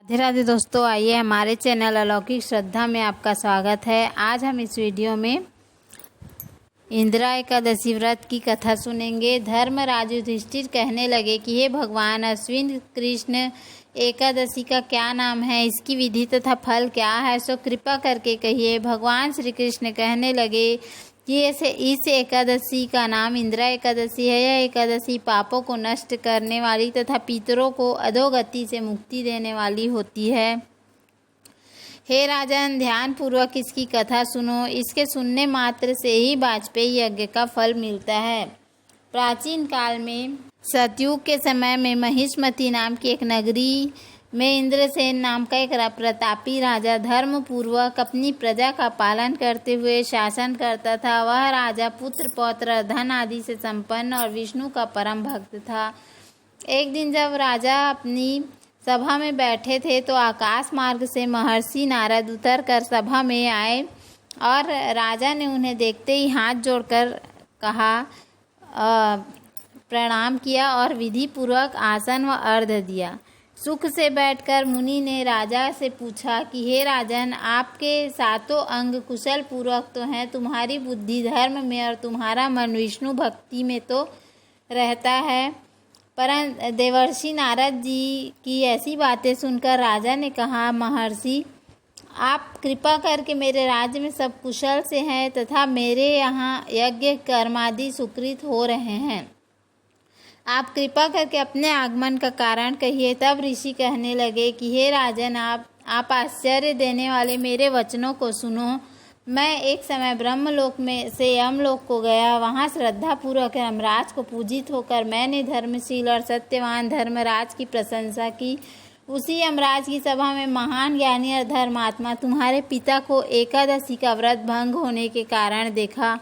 राधे राधे दोस्तों, आइए हमारे चैनल अलौकिक श्रद्धा में आपका स्वागत है। आज हम इस वीडियो में इंदिरा एकादशी व्रत की कथा सुनेंगे। धर्मराज युधिष्ठिर कहने लगे कि हे भगवान, अश्विन कृष्ण एकादशी का क्या नाम है, इसकी विधि तथा फल क्या है, सो कृपा करके कहिए। भगवान श्री कृष्ण कहने लगे कि इस एकादशी का नाम इंदिरा एकादशी है। यह एकादशी पापों को नष्ट करने वाली तथा पितरों को अधोगति से मुक्ति देने वाली होती है। हे राजन, ध्यान पूर्वक इसकी कथा सुनो। इसके सुनने मात्र से ही वाजपेयी यज्ञ का फल मिलता है। प्राचीन काल में सतयुग के समय में महिष्मती नाम की एक नगरी में इंद्रसेन नाम का एक प्रतापी राजा धर्म पूर्वक अपनी प्रजा का पालन करते हुए शासन करता था। वह राजा पुत्र पौत्र धन आदि से संपन्न और विष्णु का परम भक्त था। एक दिन जब राजा अपनी सभा में बैठे थे तो आकाश मार्ग से महर्षि नारद उतर कर सभा में आए और राजा ने उन्हें देखते ही हाथ जोड़कर प्रणाम किया और विधि पूर्वक आसन व अर्घ्य दिया। सुख से बैठकर मुनि ने राजा से पूछा कि हे राजन, आपके सातों अंग कुशल पूर्वक तो हैं, तुम्हारी बुद्धि धर्म में और तुम्हारा मन विष्णु भक्ति में तो रहता है। परंतु देवर्षि नारद जी की ऐसी बातें सुनकर राजा ने कहा, महर्षि, आप कृपा करके मेरे राज्य में सब कुशल से हैं तथा मेरे यहाँ यज्ञ कर्मादि सुकृत हो रहे हैं। आप कृपा करके अपने आगमन का कारण कहिए। तब ऋषि कहने लगे कि हे राजन, आप आश्चर्य देने वाले मेरे वचनों को सुनो। मैं एक समय ब्रह्मलोक में से यमलोक को गया। वहाँ श्रद्धापूर्वक यमराज को पूजित होकर मैंने धर्मशील और सत्यवान धर्मराज की प्रशंसा की। उसी यमराज की सभा में महान ज्ञानी और धर्मात्मा तुम्हारे पिता को एकादशी का व्रत भंग होने के कारण देखा।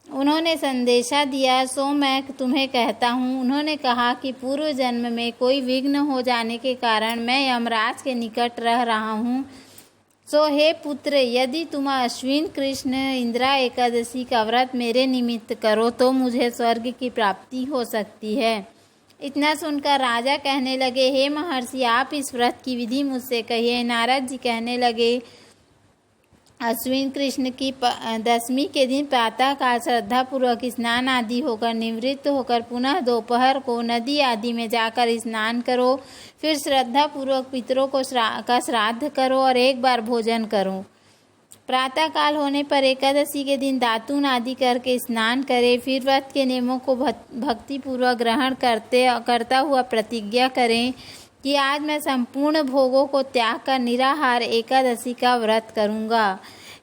उन्होंने संदेशा दिया, सो मैं तुम्हें कहता हूँ। उन्होंने कहा कि पूर्व जन्म में कोई विघ्न हो जाने के कारण मैं यमराज के निकट रह रहा हूँ। सो हे पुत्र, यदि तुम अश्विन कृष्ण इंदिरा एकादशी का व्रत मेरे निमित्त करो तो मुझे स्वर्ग की प्राप्ति हो सकती है। इतना सुनकर राजा कहने लगे, हे महर्षि, आप इस व्रत की विधि मुझसे कहिए। नारद जी कहने लगे, अश्विन कृष्ण की दशमी के दिन प्रातः काल श्रद्धापूर्वक स्नान आदि होकर निवृत्त होकर पुनः दोपहर को नदी आदि में जाकर स्नान करो। फिर श्रद्धापूर्वक पितरों को श्राद्ध करो और एक बार भोजन करो। प्रातः काल होने पर एकादशी के दिन दातून आदि करके स्नान करें। फिर व्रत के नियमों को भक्तिपूर्वक ग्रहण करता हुआ प्रतिज्ञा करें कि आज मैं संपूर्ण भोगों को त्याग कर निराहार एकादशी का व्रत करूँगा।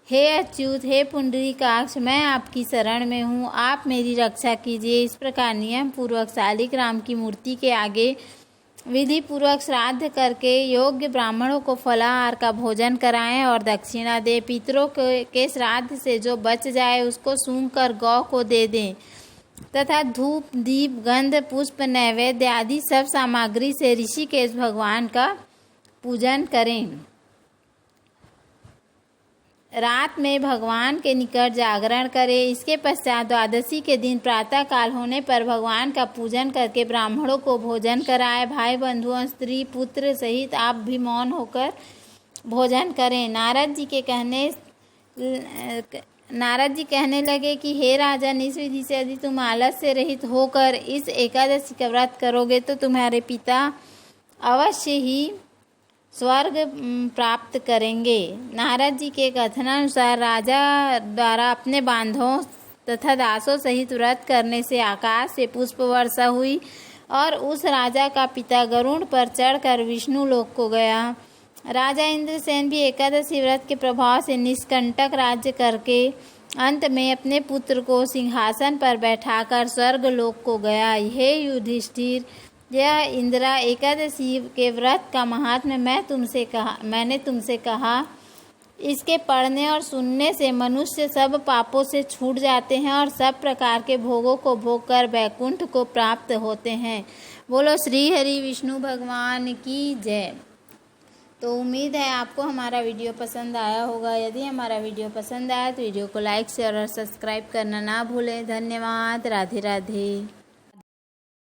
हे अच्युत, हे पुंडरीकाक्ष, मैं आपकी शरण में हूँ, आप मेरी रक्षा कीजिए। इस प्रकार नियम पूर्वक शालिग्राम की मूर्ति के आगे विधि पूर्वक श्राद्ध करके योग्य ब्राह्मणों को फलाहार का भोजन कराएं और दक्षिणा दें। पितरों के श्राद्ध से जो बच जाए उसको सूंघ कर गौ को दे दें तथा धूप दीप गंध पुष्प नैवेद्य आदि सब सामग्री से ऋषिकेश भगवान का पूजन करें। रात में भगवान के निकट जागरण करें। इसके पश्चात द्वादशी के दिन प्रातः काल होने पर भगवान का पूजन करके ब्राह्मणों को भोजन कराएं। भाई बंधुओं स्त्री पुत्र सहित आप भी मौन होकर भोजन करें। नारद जी कहने लगे कि हे राजन, इस विधि से यदि तुम आलस से रहित होकर इस एकादशी का व्रत करोगे तो तुम्हारे पिता अवश्य ही स्वर्ग प्राप्त करेंगे। नारद जी के कथनानुसार राजा द्वारा अपने बांधवों तथा दासों सहित व्रत करने से आकाश से पुष्प वर्षा हुई और उस राजा का पिता गरुड़ पर चढ़कर विष्णु लोक को गया। राजा इंद्रसेन भी एकादशी व्रत के प्रभाव से निष्कंटक राज्य करके अंत में अपने पुत्र को सिंहासन पर बैठाकर स्वर्ग लोक को गया। हे युधिष्ठिर, यह इंदिरा एकादशी के व्रत का महात्म्य मैंने तुमसे कहा। इसके पढ़ने और सुनने से मनुष्य सब पापों से छूट जाते हैं और सब प्रकार के भोगों को भोग कर वैकुंठ को प्राप्त होते हैं। बोलो श्री हरि विष्णु भगवान की जय। तो उम्मीद है आपको हमारा वीडियो पसंद आया होगा। यदि हमारा वीडियो पसंद आया तो वीडियो को लाइक शेयर और सब्सक्राइब करना ना भूलें। धन्यवाद। राधे राधे।